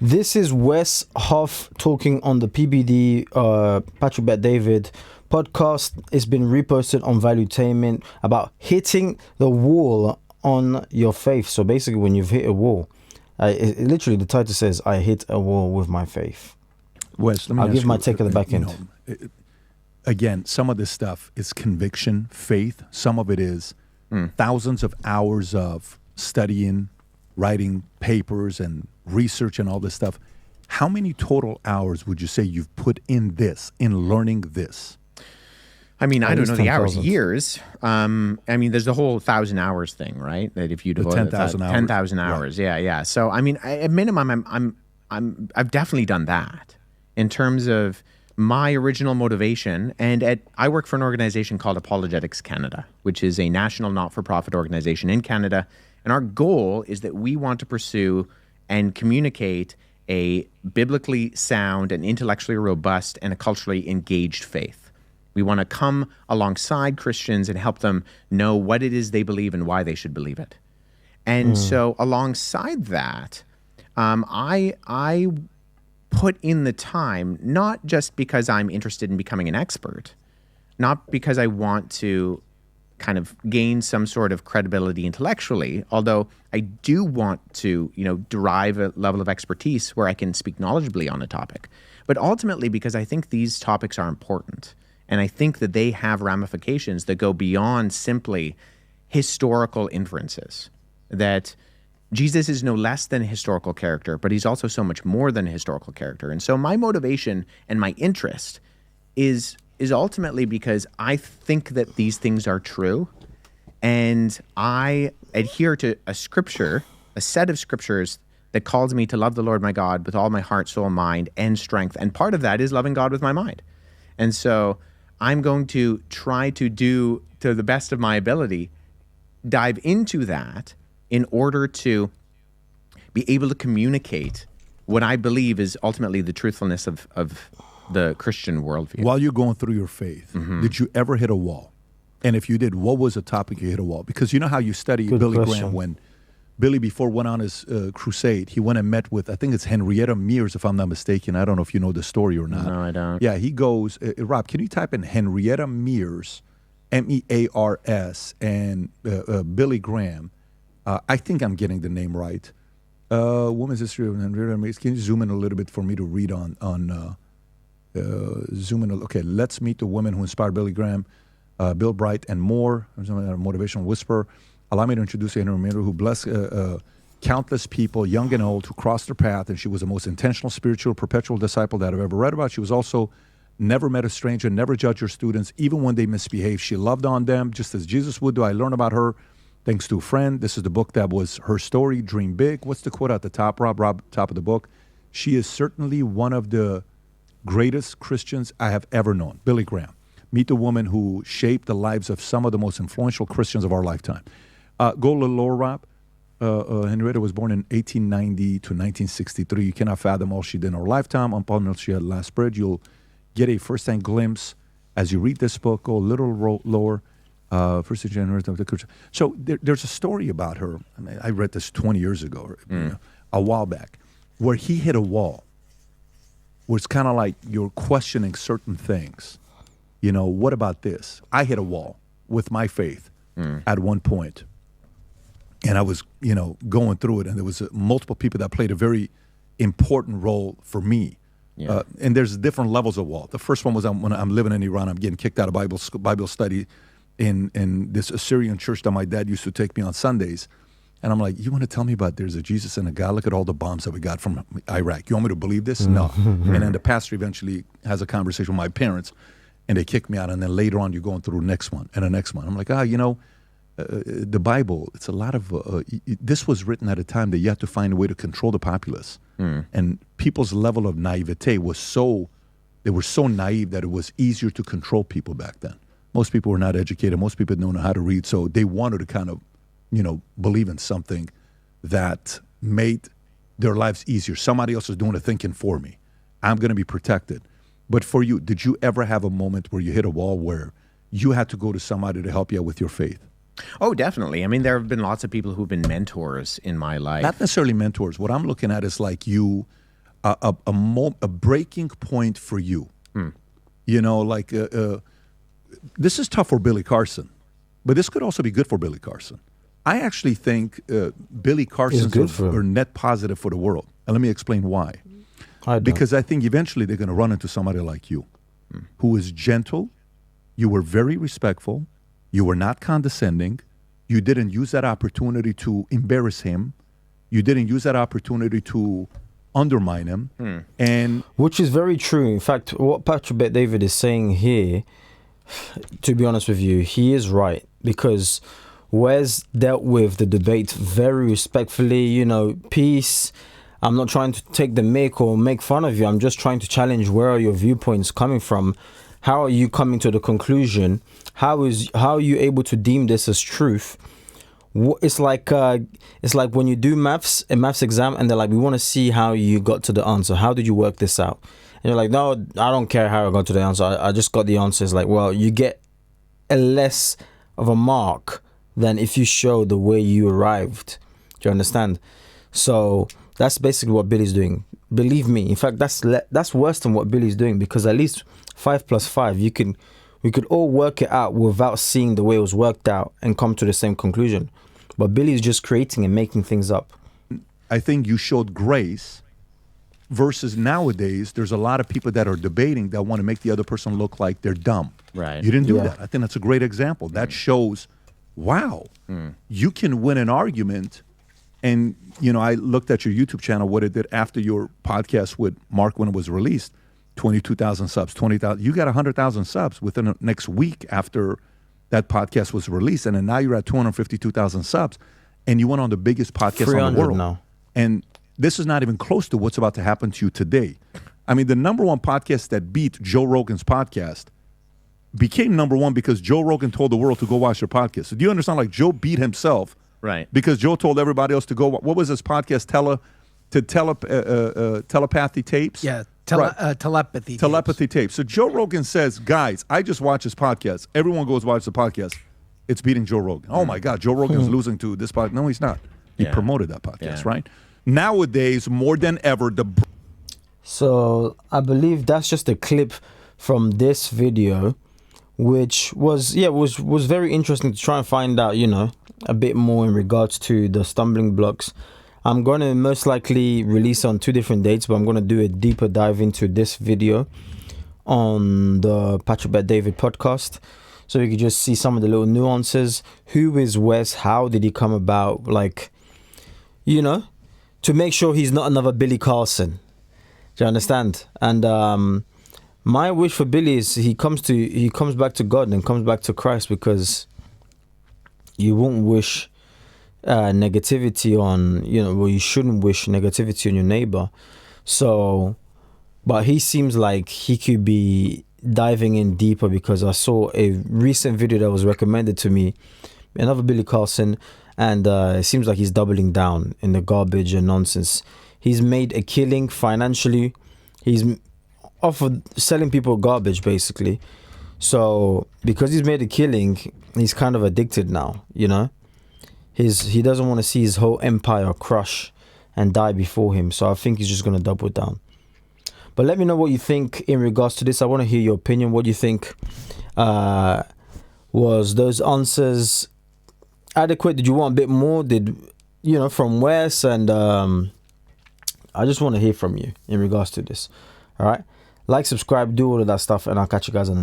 This is Wes Huff talking on the PBD Patrick Bet David podcast. It's been reposted on Valuetainment about hitting the wall on your faith. So basically, when you've hit a wall, literally the title says, "I hit a wall with my faith." Wes, let me I'll give my take at the back end. Again, some of this stuff is conviction, faith. Some of it is thousands of hours of studying, writing papers and research and all this stuff. How many total hours would you say you've put in this, in learning this? I mean, I don't know the hours, 10,000. years. I mean, there's the whole 1,000 hours thing, right? That if you devote 10,000 hours. 10,000 hours, Right. yeah. So I mean, at minimum, I've definitely done that in terms of my original motivation. And I work for an organization called Apologetics Canada, which is a national not-for-profit organization in Canada. And our goal is that we want to pursue and communicate a biblically sound and intellectually robust and a culturally engaged faith. We want to come alongside Christians and help them know what it is they believe and why they should believe it. And so alongside that, I put in the time, not just because I'm interested in becoming an expert, not because I want to kind of gain some sort of credibility intellectually, although I do want to, derive a level of expertise where I can speak knowledgeably on a topic, but ultimately because I think these topics are important. And I think that they have ramifications that go beyond simply historical inferences, that Jesus is no less than a historical character, but he's also so much more than a historical character. And so my motivation and my interest is ultimately because I think that these things are true, and I adhere to a set of scriptures that calls me to love the Lord my God with all my heart, soul, mind, and strength. And part of that is loving God with my mind. And so I'm going to try to do, to the best of my ability, dive into that in order to be able to communicate what I believe is ultimately the truthfulness of the Christian worldview. While you're going through your faith, did you ever hit a wall? And if you did, what was the topic you hit a wall? Because you know how you study Good Billy question. Graham. When Billy, before went on his crusade, he went and met with, I think it's Henrietta Mears, if I'm not mistaken. I don't know if you know the story or not. No, I don't. Yeah, he goes, Rob, can you type in Henrietta Mears, Mears, and Billy Graham? I think I'm getting the name right. Women's History of Henrietta Mears. Can you zoom in a little bit for me to read on zoom in. Okay, let's meet the women who inspired Billy Graham, Bill Bright, and more. A motivational whisper. Allow me to introduce Henrietta Mears, who blessed countless people, young and old, who crossed her path, and she was the most intentional, spiritual, perpetual disciple that I've ever read about. She was also never met a stranger, never judged her students, even when they misbehaved. She loved on them, just as Jesus would do. I learned about her thanks to a friend. This is the book that was her story, Dream Big. What's the quote at the top, Rob? Top of the book. She is certainly one of the greatest Christians I have ever known, Billy Graham. Meet the woman who shaped the lives of some of the most influential Christians of our lifetime. Go a little lower, Rob. Henrietta was born in 1890 to 1963. You cannot fathom all she did in her lifetime. Upon she had last bread, you'll get a first-hand glimpse as you read this book. Go a little lower. First generation of the Christian. So there's a story about her. I mean, I read this 20 years ago, a while back, where he hit a wall. Where it's kind of like you're questioning certain things. What about this? I hit a wall with my faith at one point. And I was, going through it, and there was multiple people that played a very important role for me. Yeah. And there's different levels of wall. The first one was when I'm living in Iran. I'm getting kicked out of Bible study in this Assyrian church that my dad used to take me on Sundays. And I'm like, you want to tell me about there's a Jesus and a God? Look at all the bombs that we got from Iraq. You want me to believe this? No. And then the pastor eventually has a conversation with my parents, and they kick me out. And then later on, you're going through the next one and the next one. I'm like, the Bible, it's a lot of, this was written at a time that you had to find a way to control the populace. And people's level of naivete was they were so naive that it was easier to control people back then. Most people were not educated. Most people don't know how to read. So they wanted to kind of, believe in something that made their lives easier. Somebody else is doing the thinking for me. I'm going to be protected. But for you, did you ever have a moment where you hit a wall where you had to go to somebody to help you out with your faith? Oh, definitely. I mean, there have been lots of people who've been mentors in my life. Not necessarily mentors. What I'm looking at is like you a breaking point for you. You know, like this is tough for Billy Carson, but this could also be good for Billy Carson. I actually think Billy Carson's are net positive for the world. And let me explain why. Because I think eventually they're going to run into somebody like you, who is gentle. You were very respectful. You were not condescending. You didn't use that opportunity to embarrass him. You didn't use that opportunity to undermine him. And which is very true. In fact, what Patrick Bet-David is saying here, to be honest with you, he is right, because Wes dealt with the debate very respectfully. You know, peace. I'm not trying to take the mick or make fun of you. I'm just trying to challenge, where are your viewpoints coming from? How are you coming to the conclusion? How are you able to deem this as truth? It's like when you do a maths exam, and they're like, we want to see how you got to the answer. How did you work this out? And you're like, no, I don't care how I got to the answer. I just got the answer. It's like, well, you get a less of a mark than if you show the way you arrived. Do you understand? So that's basically what Billy's doing. Believe me. In fact, that's worse than what Billy's doing, because at least 5 + 5, we could all work it out without seeing the way it was worked out and come to the same conclusion. But Billy's just creating and making things up. I think you showed grace, versus nowadays, there's a lot of people that are debating that want to make the other person look like they're dumb. Right. You didn't do that. I think that's a great example. That shows, wow, you can win an argument. And, you know, I looked at your YouTube channel, what it did after your podcast with Mark when it was released. 22,000 subs, 20,000. You got 100,000 subs within the next week after that podcast was released. And then now you're at 252,000 subs. And you went on the biggest podcast in the world. Now. And this is not even close to what's about to happen to you today. I mean, the #1 podcast that beat Joe Rogan's podcast became #1 because Joe Rogan told the world to go watch your podcast. So do you understand? Like, Joe beat himself. Right. Because Joe told everybody else to go. What was his podcast? Telepathy tapes? Yeah. Telepathy tapes. So Joe Rogan says, guys, I just watched his podcast. Everyone goes watch the podcast. It's beating Joe Rogan. Oh, my God, Joe Rogan's losing to this podcast. No, he's not. He promoted that podcast, right? Nowadays, more than ever, So I believe that's just a clip from this video, which was very interesting to try and find out, you know, a bit more in regards to the stumbling blocks. I'm going to most likely release on 2 different dates, but I'm going to do a deeper dive into this video on the Patrick Bet-David podcast, so you can just see some of the little nuances. Who is Wes? How did he come about? Like, you know, to make sure he's not another Billy Carson. Do you understand? And my wish for Billy is he comes back to God and comes back to Christ, because you won't wish negativity on, you know, well, you shouldn't wish negativity on your neighbor. So, but he seems like he could be diving in deeper, because I saw a recent video that was recommended to me, another Billy Carson, and it seems like he's doubling down in the garbage and nonsense. He's made a killing financially. He's offered selling people garbage, basically. So because he's made a killing, he's kind of addicted now, you know. He doesn't want to see his whole empire crush and die before him. So I think he's just going to double down. But let me know what you think in regards to this. I want to hear your opinion. What do you think? Was those answers adequate? Did you want a bit more? From Wes? And I just want to hear from you in regards to this. All right? Like, subscribe, do all of that stuff, and I'll catch you guys on the next.